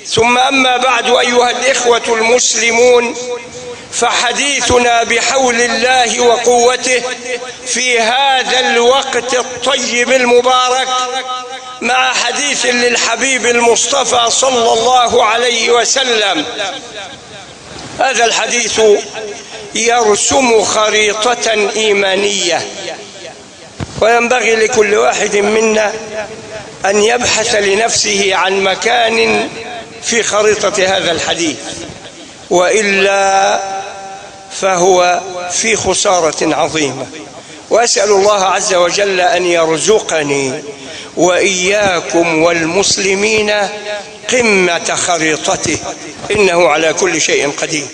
ثم أما بعد أيها الإخوة المسلمون، فحديثنا بحول الله وقوته في هذا الوقت الطيب المبارك مع حديث للحبيب المصطفى صلى الله عليه وسلم. هذا الحديث يرسم خريطة إيمانية، وينبغي لكل واحد منا أن يبحث لنفسه عن مكان في خريطة هذا الحديث، وإلا فهو في خسارة عظيمة. وأسأل الله عز وجل أن يرزقني وإياكم والمسلمين قمة خريطته، إنه على كل شيء قدير.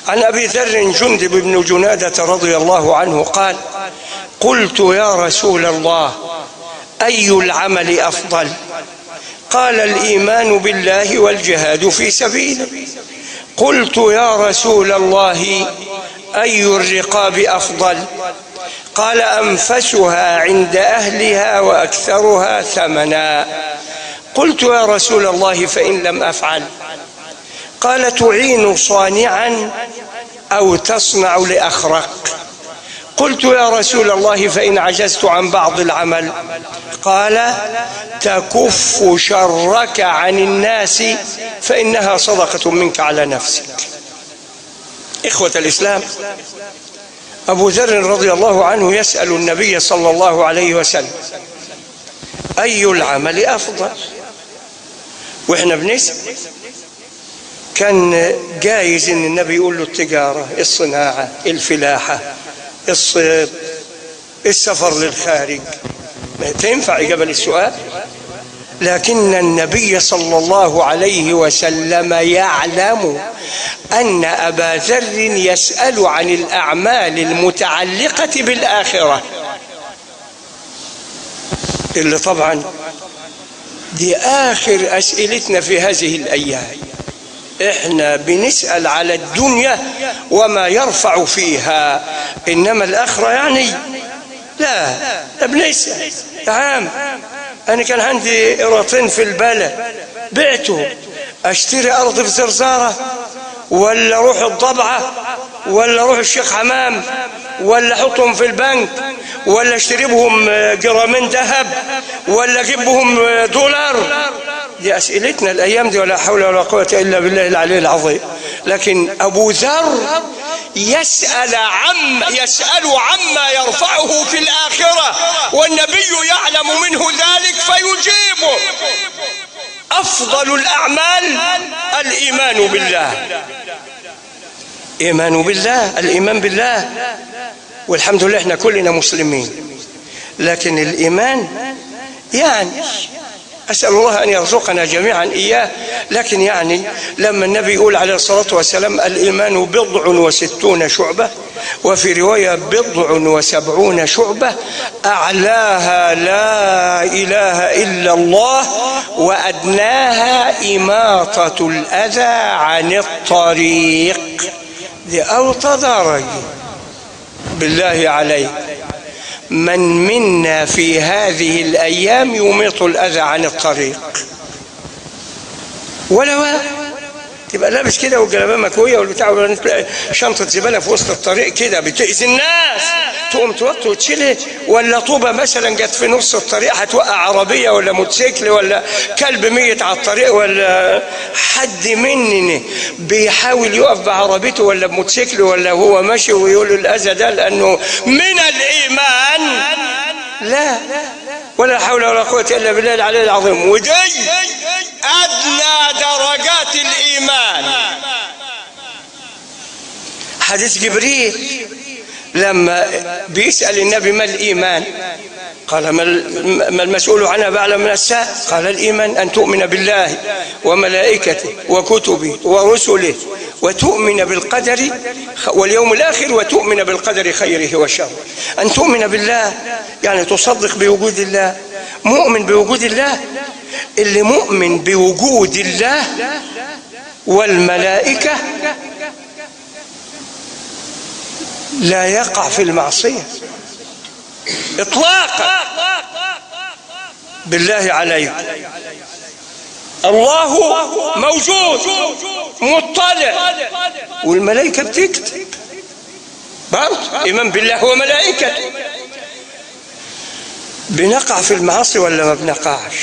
عن أبي ذر جندب بن جنادة رضي الله عنه قال: قلت يا رسول الله أي العمل أفضل؟ قال: الإيمان بالله والجهاد في سبيله. قلت يا رسول الله أي الرقاب أفضل؟ قال: أنفسها عند أهلها وأكثرها ثمنا. قلت يا رسول الله فإن لم أفعل؟ قال: تعين صانعا أو تصنع لأخرق. قلت يا رسول الله فإن عجزت عن بعض العمل؟ قال: تكف شرك عن الناس فإنها صدقة منك على نفسك. إخوة الإسلام، أبو ذر رضي الله عنه يسأل النبي صلى الله عليه وسلم: أي العمل أفضل؟ وإحنا بنسأل كان جايز إن النبي يقول له التجارة، الصناعة، الفلاحة، الصيد، السفر للخارج، تنفع إجابة للسؤال. لكن النبي صلى الله عليه وسلم يعلم أن أبا ذر يسأل عن الأعمال المتعلقة بالآخرة، اللي طبعا دي آخر أسئلتنا في هذه الأيام. إحنا بنسأل على الدنيا وما يرفع فيها، إنما الآخرة يعني لا بنسأل. يا عم أنا كان عندي قراطين في البلد بعته، أشتري أرض في زرزارة ولا أروح الضبعة ولا أروح الشيخ حمام ولا أحطهم في البنك ولا أشتري بهم جرامين ذهب ولا أجيب بهم $؟ دي أسئلتنا الأيام دي، ولا حول ولا قوة إلا بالله العلي العظيم. لكن أبو ذر يسأل عما يرفعه في الآخرة، والنبي يعلم منه ذلك فيجيبه. أفضل الأعمال الإيمان بالله، الإيمان بالله. والحمد لله احنا كلنا مسلمين، لكن الإيمان يعني أسأل الله أن يرزقنا جميعا إياه. لكن يعني لما النبي يقول عليه الصلاة والسلام: الإيمان 60 شعبة، وفي رواية 70 شعبة، أعلاها لا إله إلا الله، وأدناها إماطة الأذى عن الطريق. دي أوطى درجة. بالله عليك، من منا في هذه الأيام يميط الأذى عن الطريق؟ ولا واحد. تبقى لابس كده والجلابيه مكويه والبتاع، تلاقي شنطه زباله في وسط الطريق كده بتأذي الناس، تقوم توطي وتشيلها. ولا طوبه مثلا جت في نص الطريق هتوقع عربيه ولا موتوسيكل ولا كلب ميت على الطريق، ولا حد مننا بيحاول يقف بعربيته ولا بموتوسيكل ولا هو ماشي ويقول الأذى ده لأنه من الإيمان؟ لا، ولا حول ولا قوة إلا بالله العلي العظيم. ودي أدنى درجات الإيمان. حديث جبريل لما بيسأل النبي: ما الإيمان؟ قال: ما المسؤول عنها بأعلم من السائل؟ قال: الإيمان أن تؤمن بالله وملائكته وكتبه ورسله وتؤمن بالقدر واليوم الآخر وتؤمن بالقدر خيره وشره. أن تؤمن بالله يعني تصدق بوجود الله، مؤمن بوجود الله. اللي مؤمن بوجود الله والملائكة لا يقع في المعصية إطلاقا. بالله عليك، الله موجود مطلع، والملائكة بتكتب برضه إيمان بالله وملائكته. بنقع في المعاصي ولا ما بنقعش؟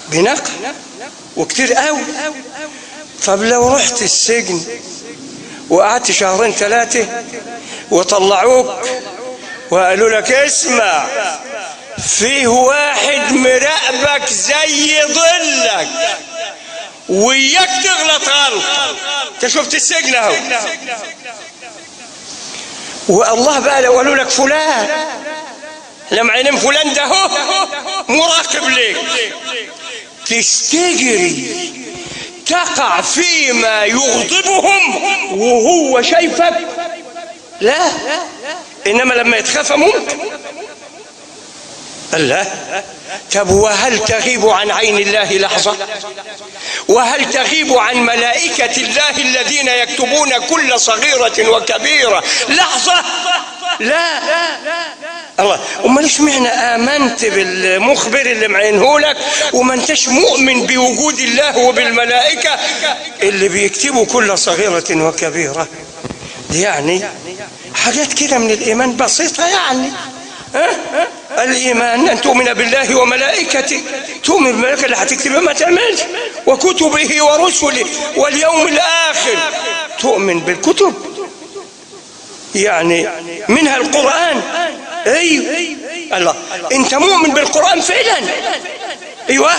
بنقع وكتير قوي. طب لو رحت السجن وقعدت شهرين 3 وطلعوك وقالوا لك اسمع، فيه واحد مراقبك زي ظلك وياك تغلط غلط، انت شفت السجن اهو، والله بقى لو قالوا لك فلان لما عينين فلان ده هو مراقب ليك، تستجري تقع فيما يغضبهم وهو شايفك؟ لا، انما لما يتخفى ممكن. الله. طب وهل تغيب عن عين الله لحظة؟ وهل تغيب عن ملائكة الله الذين يكتبون كل صغيرة وكبيرة لحظة؟ لا. الله. امال اشمعنى امنت بالمخبر اللي معينهولك وما انتش مؤمن بوجود الله وبالملائكة اللي بيكتبوا كل صغيرة وكبيرة؟ دي يعني حاجات كده من الايمان بسيطة يعني. الإيمان أن تؤمن بالله وملائكته، تؤمن بالملائكة اللي هتكتب ما تعملش، وكتبه ورسله واليوم الآخر، تؤمن بالكتب يعني منها القرآن. أيوه الله، أنت مؤمن بالقرآن فعلا؟ أيوه،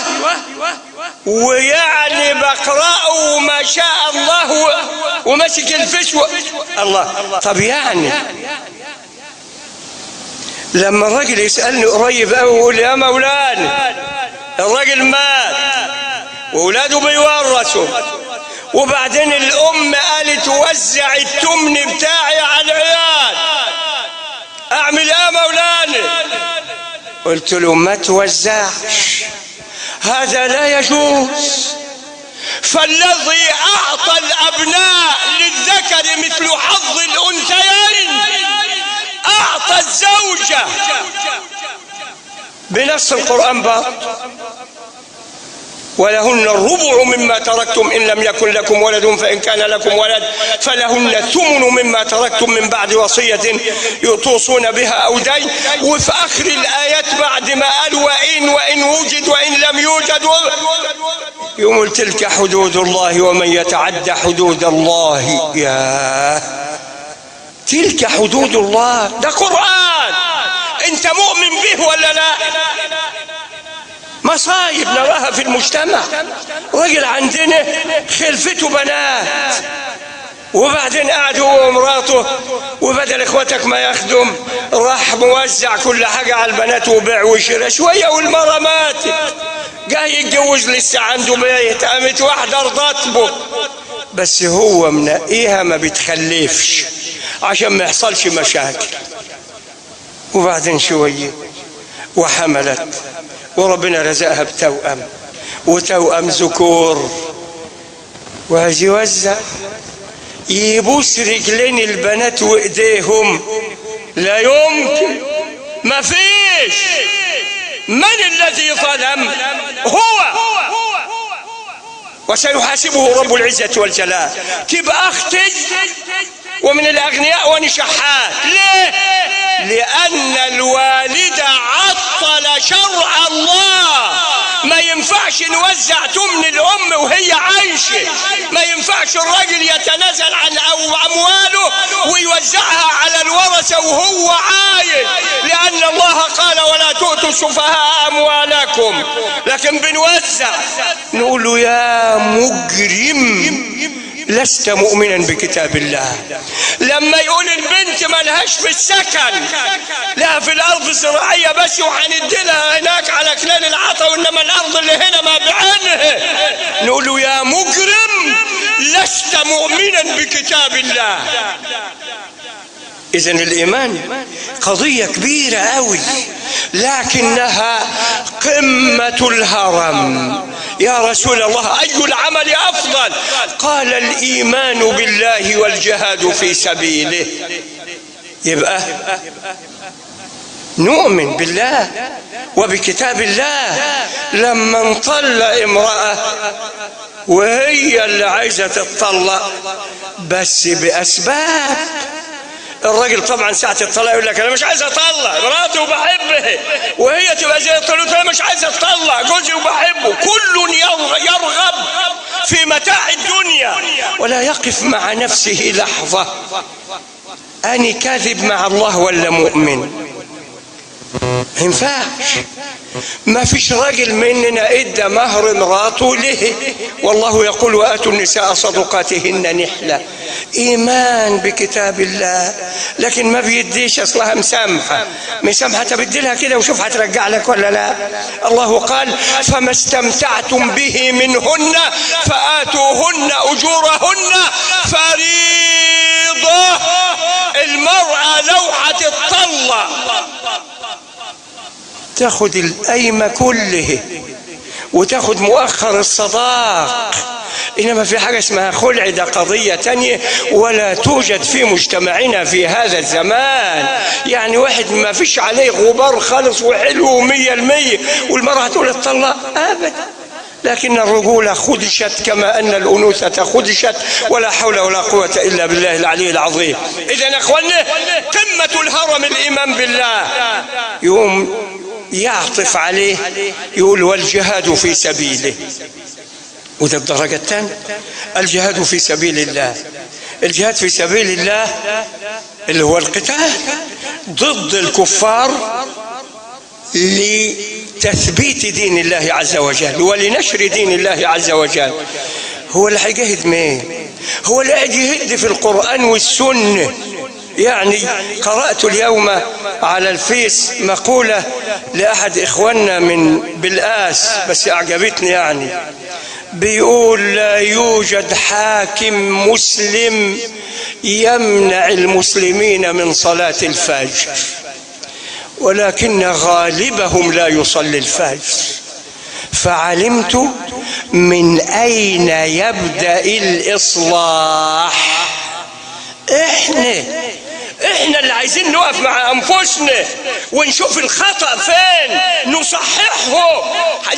ويعني بقرأه ما شاء الله ومسك الفسوة الله. طب يعني لما الراجل يسألني قريب قوي يقول يا مولانا الراجل مات واولاده بيورثوا، وبعدين الام قالت وزع التمن بتاعي على العيال، اعمل ايه يا مولانا؟ قلت له ما توزعش، هذا لا يجوز، فالذي اعطى الابناء للذكر مثل حظ الانثيين اعطى الزوجة بنص القرآن برضه، ولهن الربع مما تركتم إن لم يكن لكم ولد فإن كان لكم ولد فلهن الثمن مما تركتم من بعد وصية توصون بها أو دين. وفي آخر الآيات بعد ما قال وإن وجد وإن لم يوجد يقول تلك حدود الله ومن يتعدى حدود الله يا تلك حدود الله. ده قرآن، انت مؤمن به ولا لا؟ مصايب نراها في المجتمع، راجل عندنا خلفته بنات وبعدين قعد هو ومراته وبدل اخواتك ما يخدم راح موزع كل حاجة على البنات وبيع وشراء شوية، والمرة ماتت جاي يتجوز لسه عنده بيت، قامت واحدة رضت به بس هو منقيها ما بتخلفش عشان ما يحصلش مشاكل، وبعدين شوية وحملت وربنا رزقها بتوأم وتوأم ذكور، وهذا يوزع يبوس رجلين البنات وايديهم، لا يمكن، ما فيش. من الذي ظلم؟ هو، وسيحاسبه رب العزة والجلال. تبقى اختي ومن الاغنياء ونشحات، ليه؟ لان الوالدة عطل شرع الله، ما ينفعش نوزع تمن الام وهي عايشة، ما ينفعش الراجل يتنازل عن امواله ويوزعها على الورثة وهو عايش، لان الله قال ولا تؤتوا السفهاء اموالكم، لكن بنوزع. نقول له يا مجرم لست مؤمنا بكتاب الله. لما يقول البنت ملهاش في السكن، لها في الارض الزراعيه بس وهنديلها هناك على كلال العطا، وانما الارض اللي هنا ما بعينها، نقول له يا مجرم لست مؤمنا بكتاب الله. إذن الإيمان قضية كبيرة أوي، لكنها قمة الهرم. يا رسول الله أي العمل أفضل؟ قال الإيمان بالله والجهاد في سبيله. يبقى نؤمن بالله وبكتاب الله. لما نطلق امرأة وهي اللي عايزة تتطلق بس بأسباب، الراجل طبعا ساعة الطلاق يقول لك انا مش عايز اطلق مراتي وبحبها، وهي تبقى زي الطلاق انا مش عايز اطلق جوزي وبحبه. كل يرغب في متاع الدنيا ولا يقف مع نفسه لحظة اني كاذب مع الله ولا مؤمن. ما ينفعش. ما فيش راجل مننا ادى مهر مراته له، والله يقول واتوا النساء صدقاتهن نحلة. ايمان بكتاب الله، لكن ما بيديش اصلها مسامحة تبدي لها كده وشوف هترجع لك ولا لا. الله قال فما استمتعتم به منهن فآتوهن اجورهن فريضة. المرأة لو هتتطلق تاخد القايمة كله وتاخد مؤخر الصداق، إنما في حاجة اسمها خلع، ده قضية تانية ولا توجد في مجتمعنا في هذا الزمان. يعني واحد ما فيش عليه غبار خالص وحلو 100%، والمرأة تقول اتطلق أبدا. لكن الرجولة خدشت كما أن الأنوثة خدشت، ولا حول ولا قوة إلا بالله العلي العظيم. إذن أخوانا قمة الهرم الإيمان بالله. يوم يعطف عليه يقول والجهاد في سبيله، وده الدرجة الثانية الجهاد في سبيل الله. الجهاد في سبيل الله اللي هو القتال ضد الكفار لتثبيت دين الله عز وجل ولنشر دين الله عز وجل. هو اللي هيجاهد مين؟ هو اللي قاعد يهد في القرآن والسنة. يعني قرأت اليوم على الفيس مقولة لأحد إخواننا من بالآس بس أعجبتني، يعني بيقول لا يوجد حاكم مسلم يمنع المسلمين من صلاة الفجر، ولكن غالبهم لا يصلي الفجر. فعلمت من أين يبدأ الإصلاح. احنا اللي عايزين نقف مع انفسنا ونشوف الخطأ فين نصححه،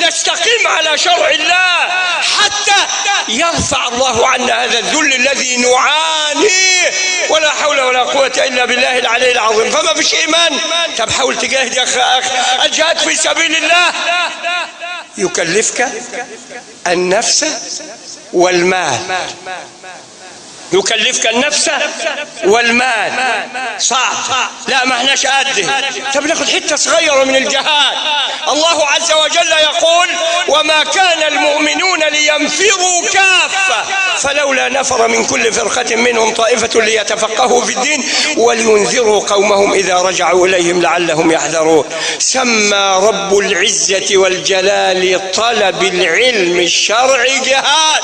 نستقيم على شرع الله حتى يرفع الله عنا هذا الذل الذي نعانيه، ولا حول ولا قوة الا بالله العلي العظيم. فما فيش ايمان. طب حاول تجاهد يا اخ. الجهاد في سبيل الله يكلفك النفس والمال، يكلفك النفس والمال. صعب. لا ما احناش قده. طب ناخد حته صغيره من الجهاد. الله عز وجل يقول وما كان المؤمنون لينفروا كافه فلولا نفر من كل فرقه منهم طائفه ليتفقهوا في الدين ولينذروا قومهم اذا رجعوا اليهم لعلهم يحذرون. سمى رب العزه والجلال طلب العلم الشرعي جهاد.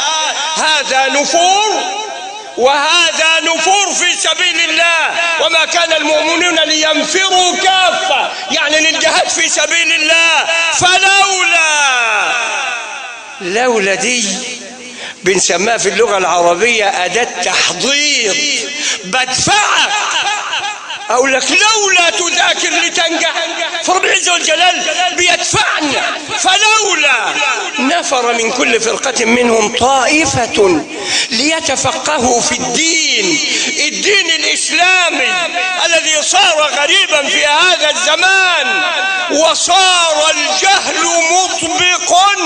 هذا نفور وهذا نفور في سبيل الله. وما كان المؤمنون لينفروا كافة، يعني للجهاد في سبيل الله. لولا دي بنسميها في اللغة العربية أداة تحضير. بدفعك أقول لك لولا تذاكر لتنجح، فرب العزة والجلال بيدفعنا. فلولا نفر من كل فرقة منهم طائفة ليتفقهوا في الدين الإسلامي الذي صار غريبا في هذا الزمان وصار الجهل مطبقا،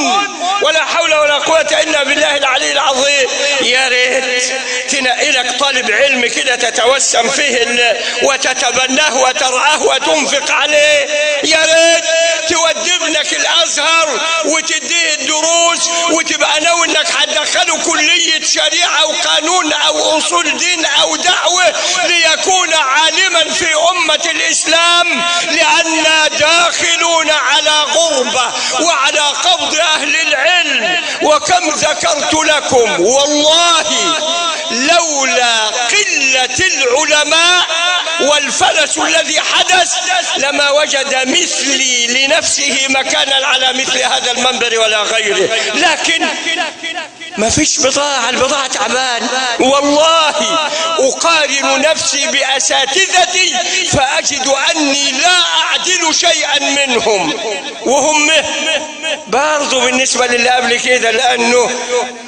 ولا حول ولا قوة إلا بالله العلي العظيم. يا ريت تنقي لك طالب علم كده تتوسم فيه وتتبناه وترعاه وتنفق عليه. يا ريت تودي ابنك الازهر وتديه الدروس وتبقى ناوي انك هتدخله كليه شريعه او قانون او اصول دين او دعوه ليكون عالما في امه الاسلام، لاننا داخلون على غربه وعلى قبض اهل العلم. وكم ذكرت لكم والله لولا قله العلماء والفلس الذي حدث لما وجد مثلي لنفسه مكانا على مثل هذا المنبر ولا غيره. لكن ما فيش بضاعة، البضاعة تعبان. والله أقارن نفسي بأساتذتي فأجد أني لا أعدل شيئا منهم، وهم برضو بالنسبة للي قبل كده، لأنه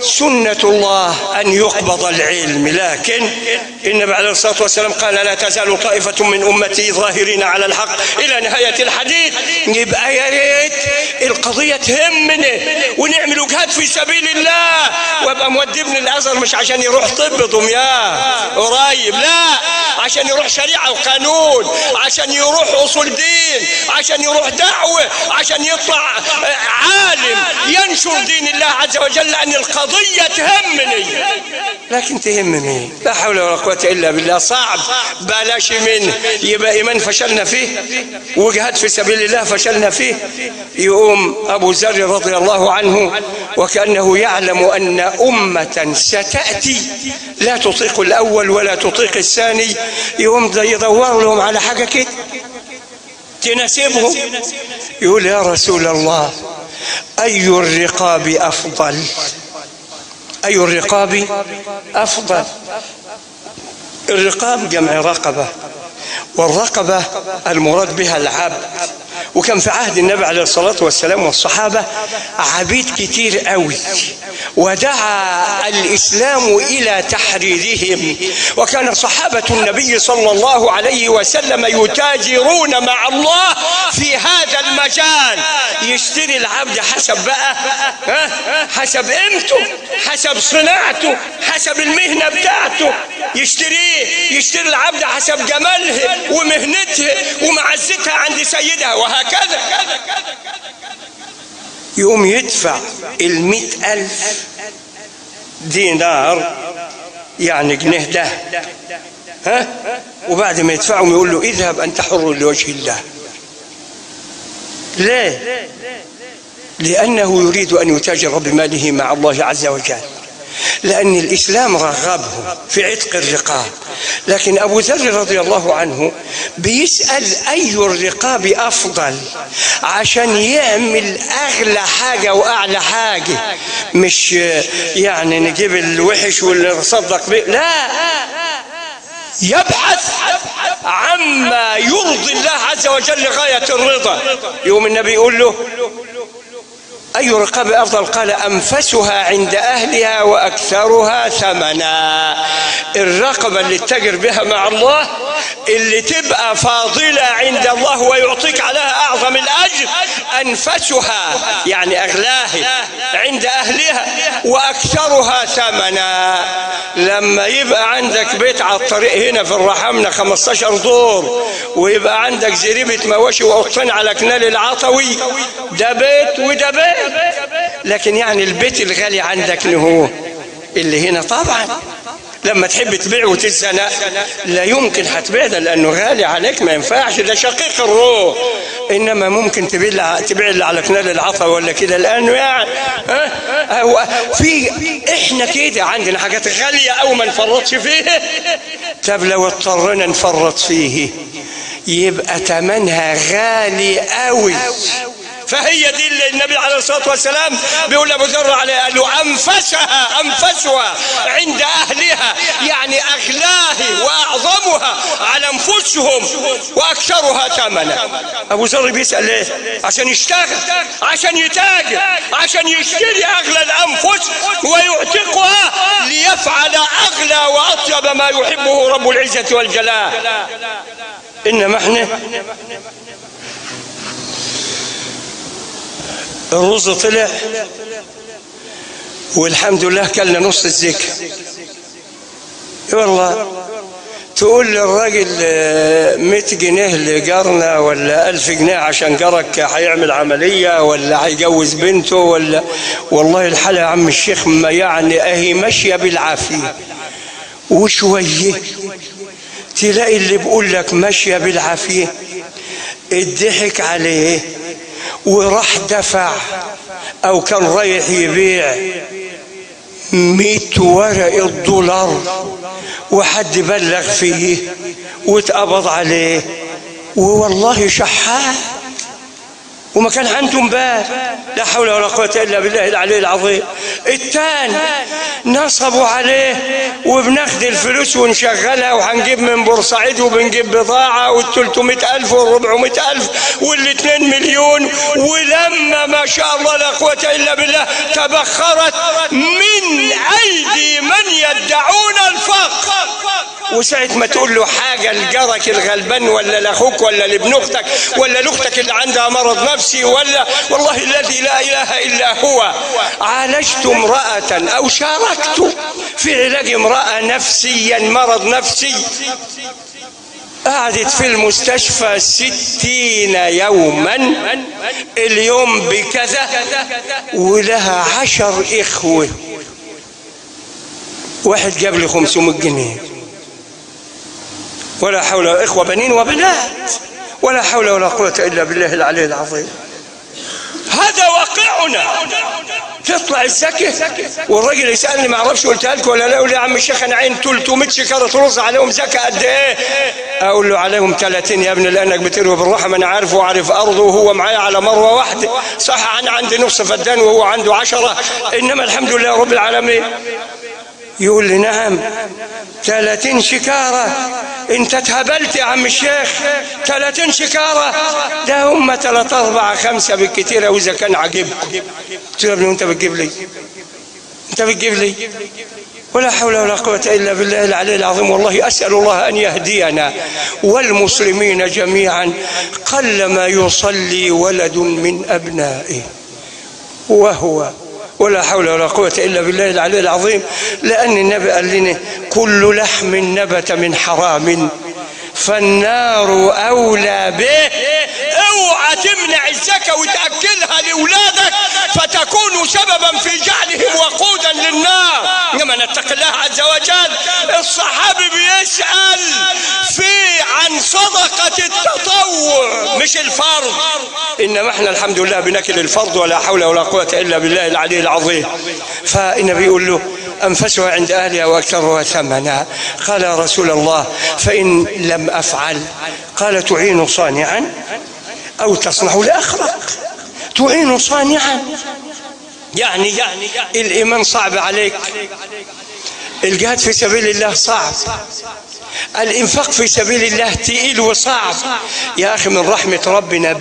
سنة الله أن يقبض العلم. لكن النبي عليه الصلاة والسلام قال لا تزال طائفة من أمتي ظاهرين على الحق إلى نهاية الحديث. يبقى يا ريت القضية تهمنا ونعمل جهاد في سبيل الله، وابقى مودي ابن الازهر مش عشان يروح طب دمياط قريب، لا، عشان يروح شريعه وقانون، عشان يروح اصول دين، عشان يروح دعوه، عشان يطلع عالم ينشر دين الله عز وجل، لان القضيه تهمني. لكن تهم مين؟ لا حول ولا قوه الا بالله. صعب، بلاش منه. يبقى ايمان فشلنا فيه وجهاد في سبيل الله فشلنا فيه. يقوم ابو ذر رضي الله عنه وكأنه يعلم أن أمة ستأتي لا تطيق الأول ولا تطيق الثاني، يقوم يدور لهم على حاجة كده تناسبهم. يقول يا رسول الله أي الرقاب أفضل؟ أي الرقاب أفضل؟ الرقاب جمع رقبة، والرقبة المراد بها العبد. وكان في عهد النبي عليه الصلاة والسلام والصحابة عبيد كتير قوي، ودعا الإسلام إلى تحريرهم. وكان صحابة النبي صلى الله عليه وسلم يتاجرون مع الله في هذا المجال. يشتري العبد حسب بقى حسب قيمته، حسب صناعته، حسب المهنة بتاعته. يشتري العبد حسب جمالها ومهنتها ومعزتها عند سيدها، وهكذا. يقوم يدفع 100,000 دينار، يعني جنيه ده، وبعد ما يدفعهم يقول له اذهب أنت حر لوجه الله. ليه؟ لأنه يريد أن يتاجر بماله مع الله عز وجل، لأن الإسلام رغبه في عتق الرقاب. لكن أبو ذر رضي الله عنه بيسأل أي الرقاب أفضل، عشان يعمل أغلى حاجة وأعلى حاجة، مش يعني نجيب الوحش واللي نصدق به، لا، يبحث عما يرضي الله عز وجل غاية الرضا. يوم النبي يقول له أي رقاب أفضل؟ قال أنفسها عند أهلها وأكثرها ثمنا. الرقبة اللي تتاجر بها مع الله، اللي تبقى فاضلة عند الله ويعطيك عليها أعظم الأجر، أنفسها يعني أغلاها عند أهلها وأكثرها ثمنا. لما يبقى عندك بيت على الطريق هنا في الرحمنة 15 دور، ويبقى عندك زريبة مواشي وقطين على كنال العطوي، ده بيت وده بيت. لكن يعني البيت الغالي عندك هو اللي هنا. طبعا لما تحب تبيع وتزنق لا يمكن هتبيع ده، لانه غالي عليك، ما ينفعش، ده شقيق الروح. انما ممكن تبيع اللي على كنال العطا ولا كده، لانه يعني في احنا كده عندنا حاجات غاليه او ما نفرطش فيها. طب لو اضطرينا نفرط فيه يبقى ثمنها غالي قوي. فهي دي اللي النبي عليه الصلاة والسلام بيقول أبو ذر عليه، قال له أنفسها عند أهلها، يعني أغلاها وأعظمها على أنفسهم وأكثرها ثمنا. أبو ذر بيسأل ليه؟ عشان يشتغل، عشان يتاجر، عشان يشتري أغلى الأنفس ويعتقها ليفعل أغلى وأطيب ما يحبه رب العزة والجلال. إنما احنا الرز طلع والحمد لله كلنا نص الزكاة. والله تقول للراجل 100 جنيه لجارنا ولا 1000 جنيه عشان جارك هيعمل عملية ولا هيجوز بنته ولا، والله الحالة يا عم الشيخ ما يعني اهي ماشية بالعافية. وشوية تلاقي اللي بيقول لك ماشية بالعافية اتضحك عليه وراح دفع، او كان رايح يبيع 100 ورقة دولار وحد بلغ فيه واتقبض عليه، ووالله شحات وما كان عندهم بال. لا حول ولا قوة إلا بالله العلي العظيم. الثاني نصبوا عليه وبناخد الفلوس ونشغلها وهنجيب من بورسعيد وبنجيب بضاعة وال300,000 وال400,000 وال2 مليون. ولما ما شاء الله لا قوة إلا بالله تبخرت من أيدي من يدعون الفقر، وساعة ما تقول له حاجة لجارك الغلبان ولا لأخوك ولا لابن أختك ولا لأختك اللي عندها مرض نفسي ولا والله الذي لا إله إلا هو عالجت امرأة أو شاركت في علاج امرأة نفسيا مرض نفسي قعدت في المستشفى 60 يوما، اليوم بكذا، ولها 10 إخوة. واحد جاب لي 500 جنيه. ولا حول، إخوة بنين وبنات، ولا حول ولا قوة إلا بالله العلي العظيم. هذا واقعنا. تطلع الزكاة والراجل يسألني ما اعرفش قلتها لك ولا لا، يقول لي يا عم الشيخ انا عين 300 شكارة رز عليهم زكاة قد ايه؟ اقول له عليهم 30 يا ابني لانك بتروي بالرحم، انا عارف وعارف ارضه وهو معايا على مروه واحده، صح انا عندي نص فدان وهو عنده 10، انما الحمد لله رب العالمين. يقول لي نعم 30 شكارة. انت اتهبلت يا عم الشيخ، 30 شكارة ده هم 3 4 5 بالكتير واذا كان عاجبكم. قلت له يا ابني وانت بتجيب لي؟ انت بتجيب لي؟ ولا حول ولا قوة إلا بالله العلي العظيم. والله أسأل الله أن يهدينا والمسلمين جميعا. قلما يصلي ولد من أبنائه وهو، ولا حول ولا قوة إلا بالله العلي العظيم. لأن النبي قال لنا كل لحم نبت من حرام فالنار أولى به. اوعى تمنع الزكاة وتأكلها لأولادك فتكون سببا في جعلهم وقودا للنار. إنما نتقي الله عز وجل. الصحابي بيسأل عن صدقة التطوع مش الفرض، إنما احنا الحمد لله بناكل الفرض ولا حول ولا قوة إلا بالله العلي العظيم. فالنبي يقول له أنفسها عند أهلها وأكثرها ثمنا. قال يا رسول الله فإن لم أفعل؟ قال تعين صانعا أو تصنع لأخرق. تعين صانعا يعني الإيمان صعب عليك، الجهاد في سبيل الله صعب، الإنفاق في سبيل الله تقيل وصعب. يا أخي من رحمة ربنا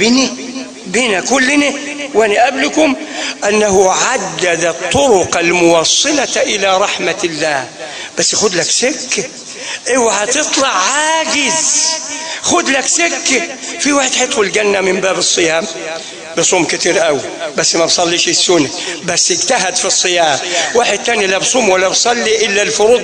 بنا كلنا وأنا قبلكم أنه عدد الطرق الموصلة إلى رحمة الله. بس خد لك سكة، اوعى تطلع عاجز، خد لك سكة. في واحد هيدخل الجنة من باب الصيام، بصوم كتير قوي بس ما بصليش السنة، بس اجتهد في الصيام. واحد تاني لا بصوم ولا بصلي إلا الفروض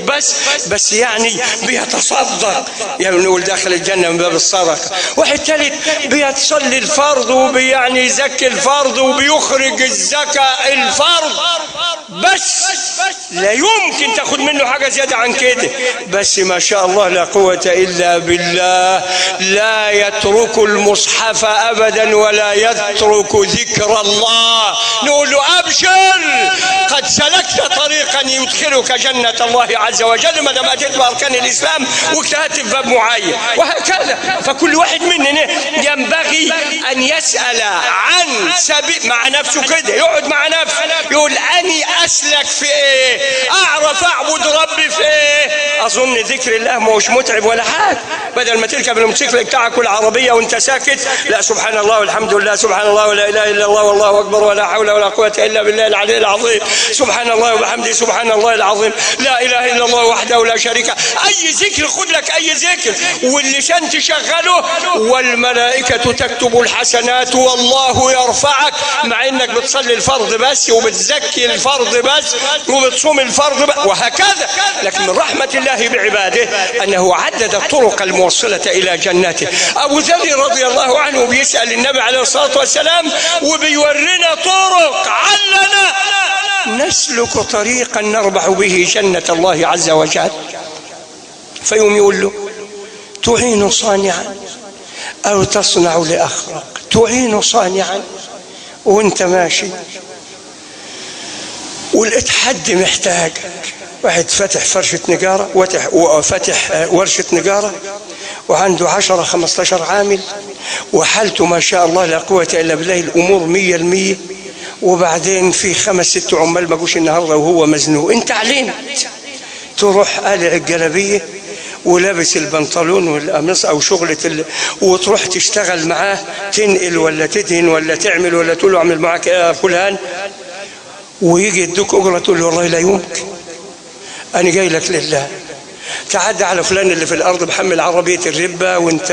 بس يعني بيتصدق، يعني نقول داخل الجنة من باب الصدقة. واحد تالت بيتصلي الفرض وبيعني يزكي الفرض وبيخرج الزكاة الفرض، بس لا يمكن تاخد منه حاجة زيادة عن كده. بس ما شاء الله لا قوة إلا بالله لا يترك المصحف أبدا ولا يترك ذكر الله. نقول له أبشر قد سلكت طريقا يدخلك جنة الله عز وجل ما دام أتيت بأركان الإسلام واجتهدت في باب معين، وهكذا. فكل واحد مننا ينبغي أن يسأل عن سبيل مع نفسه كده، يقعد مع نفسه يقول أني أسلك في إيه؟ أعرف أعبد ربي في إيه؟ أظن ذكر الله مش متعب ولا حاجة. بدل ما تركب الموتوسيكل بتاعك والعربية وأنت ساكت، لا سبحان الله والحمد لله سبحان الله ولا إله إلا الله والله أكبر ولا حول ولا قوة إلا بالله العلي العظيم. سبحان الله وبحمده سبحان الله العظيم. لا إله إلا الله وحده لا شريك له. أي ذكر خد لك أي ذكر، واللسان تشغله، والملائكة تكتب الحسنات والله يرفعك. مع إنك بتصلي الفرض بس وبتزكي الفرض بس وبتصوم الفرض بس وهكذا. لكن من رحمة الله بعباده أنه عدد الطرق الموصلة إلى جنته. أبو ذر رضي الله عنه بيسأل النبي عليه الصلاة والسلام وبيورينا طرق علنا نسلك طريقا نربح به جنة الله عز وجل. فيوم يقول له تعين صانعا أو تصنع لأخرق. تعين صانعا وانت ماشي ولقيت حد محتاجك، واحد فتح فرشة نجارة وفتح ورشة نجارة وعنده 10 15 عامل وحالته ما شاء الله لا قوة إلا بالله، الأمور 100%. وبعدين في 5 6 عمال ما جوش النهارده وهو مزنوق. انت علمت تروح قالع الجلابيه ولابس البنطلون والقميص او شغله وتروح تشتغل معاه، تنقل ولا تدهن ولا تعمل ولا تقول له اعمل معاك ايه يا فلان، ويجي يدوك اجره تقول له والله لا يمكن، انا جاي لك لله. تعدى على فلان اللي في الارض محمل عربيه الربه وانت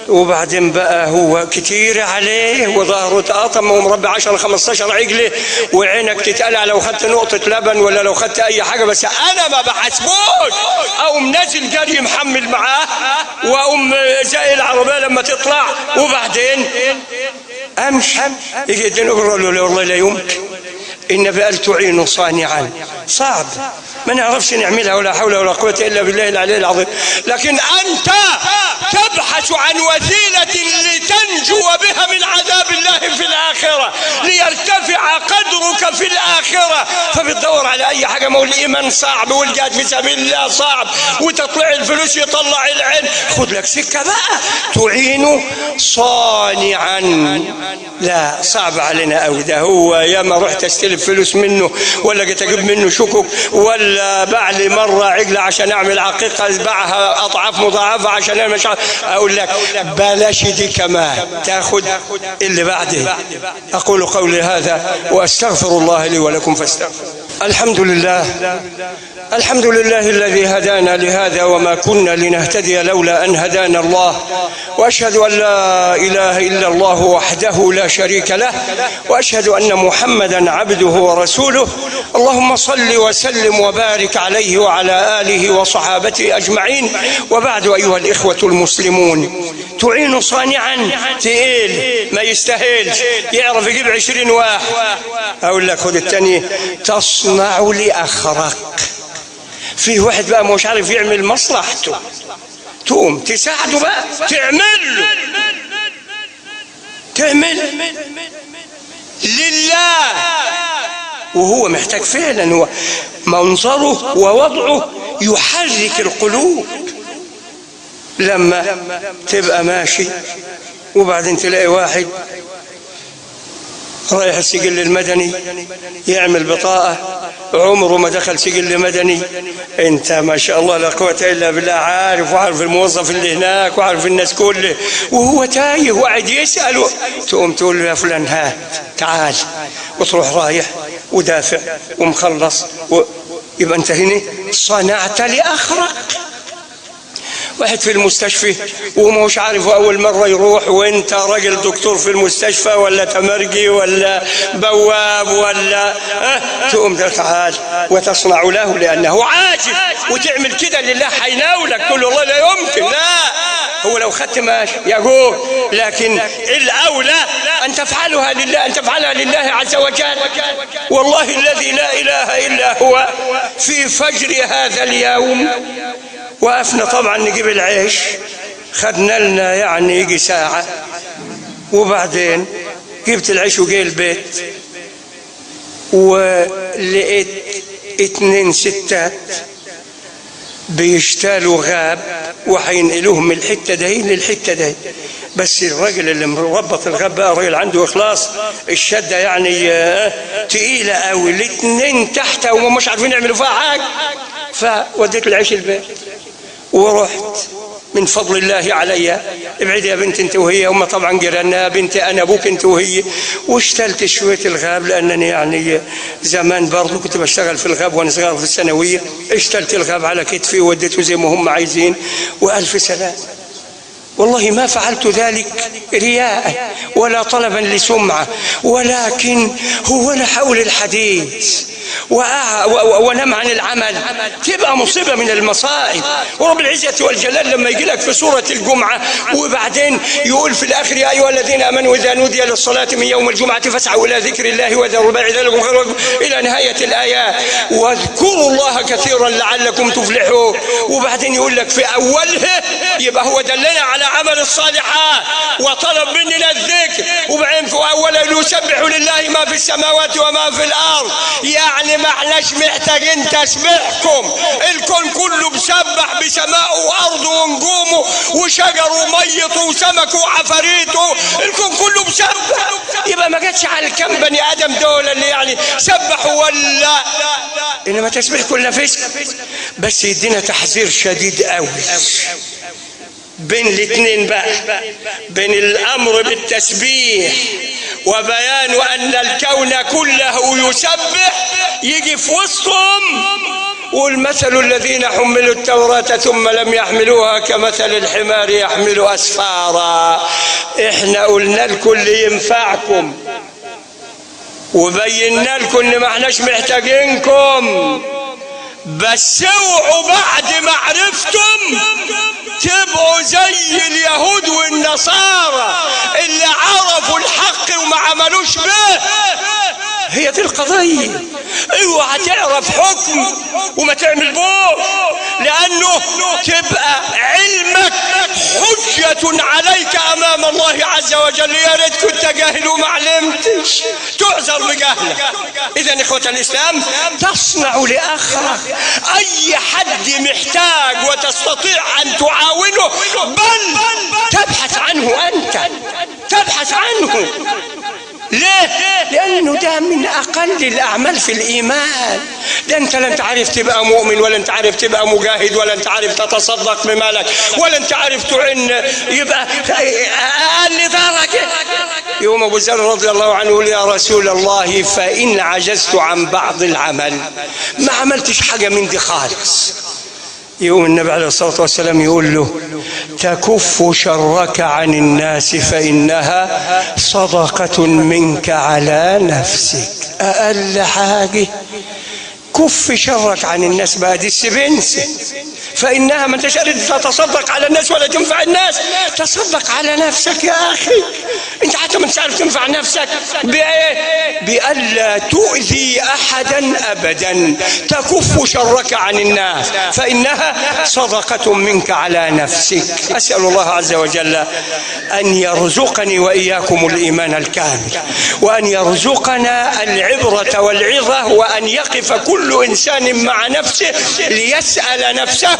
وبعدين بقى هو كتير عليه وظهره اتقطم ومربي 10 15 عجله وعينك تتقلع لو خدت نقطه لبن ولا لو خدت اي حاجه، بس انا ما بحاسبوش. اقوم نازل جري محمل معاه واقوم زي العربيه لما تطلع، وبعدين امشي يجي يديني اقول له والله لا يمكن، النبي قال تعين صانعا. صعب ما نعرفش نعملها ولا حول ولا قوة إلا بالله العلي العظيم، لكن أنت تبحث عن وسيلة لتنجو بها من عذاب الله في الآخرة، ليرتفع قدرك في الآخرة، فبتدور على أي حاجة. ما هو الإيمان صعب والجهاد في سبيل الله صعب وتطلع الفلوس يطلع العين، خد لك سكة بقى تعين صانعا. لا صعب علينا أوي ده. هو ياما رحت استلف فلوس منه ولا جيت اجيب منه شكك ولا باع لي مره عجله عشان اعمل عقيقه ازبعها اضعاف مضاعفه عشان انا مش اقول لك بلاش دي كمان تاخد اللي بعده. اقول قولي هذا واستغفر الله لي ولكم فاستغفروا. الحمد لله، الحمد لله الذي هدانا لهذا وما كنا لنهتدي لولا أن هدانا الله، وأشهد أن لا إله إلا الله وحده لا شريك له، وأشهد أن محمدا عبده ورسوله. اللهم صل وسلم وبارك عليه وعلى آله وصحابته أجمعين. وبعد أيها الإخوة المسلمون، تعين صانعا تقيل ما يستاهلش، يعرف يجيب 20 واحد. أقول لك خد الثاني، تصنع لأخرك. في واحد بقى مش عارف يعمل مصلحته، تقوم تساعده بقى تعمل لله، وهو محتاج فعلا. هو منظره ووضعه يحرك القلوب. لما تبقى ماشي وبعدين تلاقي واحد رايح السجل المدني يعمل بطاقة، عمره ما دخل سجل مدني، انت ما شاء الله لا قوة الا بالله عارف، وعارف الموظف اللي هناك وعارف الناس كله، وهو تايه وقاعد يسأله، تقوم تقول له يا فلان هات تعال، وتروح رايح ودافع ومخلص يبقى انت هنا صنعت لأخرك. واحد في المستشفى ومش عارف أول مرة يروح، وانت راجل دكتور في المستشفى ولا تمرجي ولا بواب ولا تقوم تعال وتصنع له لأنه عاجز، وتعمل كده لله حيناولك، تقول له والله لا يمكن. لا، هو لو خدت ماشي يقول، لكن الأولى أن تفعلها لله، أن تفعلها لله عز وجل. والله الذي لا إله إلا هو في فجر هذا اليوم وقفنا طبعا نجيب العيش، خدنا لنا يعني يجي ساعة، وبعدين جبت العيش وجاي البيت ولقيت 2 ستات بيشتالوا غاب وحينقلوهم من الحتة دي للحتة دي. بس الراجل اللي مربط الغاب بقى راجل عنده إخلاص، الشدة يعني تقيلة قوي، ال2 تحت ومش عارفين يعملوا فيها حاجة. فوديت العيش البيت ورحت من فضل الله علي، ابعد يا بنت انت وهي، هم طبعا جيراننا، بنتي انا ابوك انت وهي، واشتلت شويه الغاب لانني يعني زمان برضه كنت بشتغل في الغاب وانا صغير في الثانويه، اشتلت الغاب على كتفي ووديته زي ما هم عايزين، والف سلام. والله ما فعلت ذلك رياء ولا طلبا لسمعة، ولكن هو أنا حول الحديث ونم عن العمل تبقى مصيبة من المصائب. ورب العزة والجلال لما يجي لك في سورة الجمعة وبعدين يقول في الآخر يا أيها الذين آمنوا إذا نودي للصلاة من يوم الجمعة فاسعوا إلى ذكر الله وذروا البيع ذلكم خير لكم إلى نهاية الآيات، واذكروا الله كثيرا لعلكم تفلحون. وبعدين يقول لك في أولها يبقى هو دلنا على عمل الصالحات وطلب مننا الذكر، وبعدين في أوله يسبح لله ما في السماوات وما في الأرض، يعني يعني ما احناش محتاجين تسبيحكم، الكون كله بسبح بسماءه وارضه ونجومه وشجره وميته وسمكه وعفاريته، الكون كله بسبح. يبقى ما جاتش على الكم بني ادم دول اللي يعني سبحوا ولا، انما تسبيح كل نفس. بس يدينا تحذير شديد قوي بين الاثنين بقى، بين الامر بالتسبيح وبيان ان الكون كله يسبح، يجي في وسطهم والمثل الذين حملوا التوراة ثم لم يحملوها كمثل الحمار يحمل اسفارا. احنا قلنا لكم اللي ينفعكم وبينا لكم ان ما احناش محتاجينكم، بس اوعوا بعد ما عرفتم تبقوا زي اليهود والنصارى اللي عرفوا الحق وما عملوش به. هي دي القضية. اوعى تعرف حكم وما تعمل به، لانه تبقى علمك حجة عليك امام الله عز وجل. يا ريت كنت جاهل وما علمتش، تعذر بجهلك. اذا اخوة الاسلام، تصنع لاخرك. اي حد محتاج وتستطيع ان تعاونه، بل تبحث عنه، انت تبحث عنه. ليه؟ لأنه ده من أقل الأعمال في الإيمان. ده أنت لا أنت عارف تبقى مؤمن، ولا أنت عارف تبقى مجاهد، ولا أنت عارف تتصدق بمالك، ولا أنت عارف تعن، يبقى أقل درجة. يوم أبو ذر رضي الله عنه يقول يا رسول الله فإن عجزت عن بعض العمل، ما عملتش حاجة من دي خالص. يوم النبي عليه الصلاة والسلام يقول له تكف شرك عن الناس فإنها صدقة منك على نفسك. أقل حاجة كف شرك عن الناس، بقى دي السبنس، فإنها ما انتش قادر تتصدق على الناس ولا تنفع الناس، تصدق على نفسك يا أخي. انت حتى ما انتش عارف تنفع نفسك بإيه؟ بألا تؤذي أحدا أبدا. تكف شرك عن الناس فإنها صدقة منك على نفسك. أسأل الله عز وجل أن يرزقني وإياكم الإيمان الكامل، وأن يرزقنا العبرة والعظة، وأن يقف كل إنسان مع نفسه ليسأل نفسه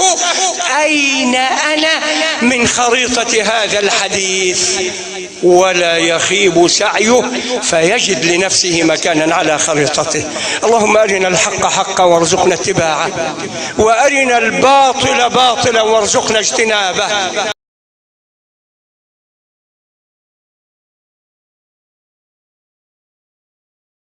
أين أنا من خريطة هذا الحديث، ولا يخيب سعيه فيجد لنفسه مكانا على خريطته. اللهم أرنا الحق حقا وارزقنا اتباعه، وأرنا الباطل باطلا وارزقنا اجتنابه.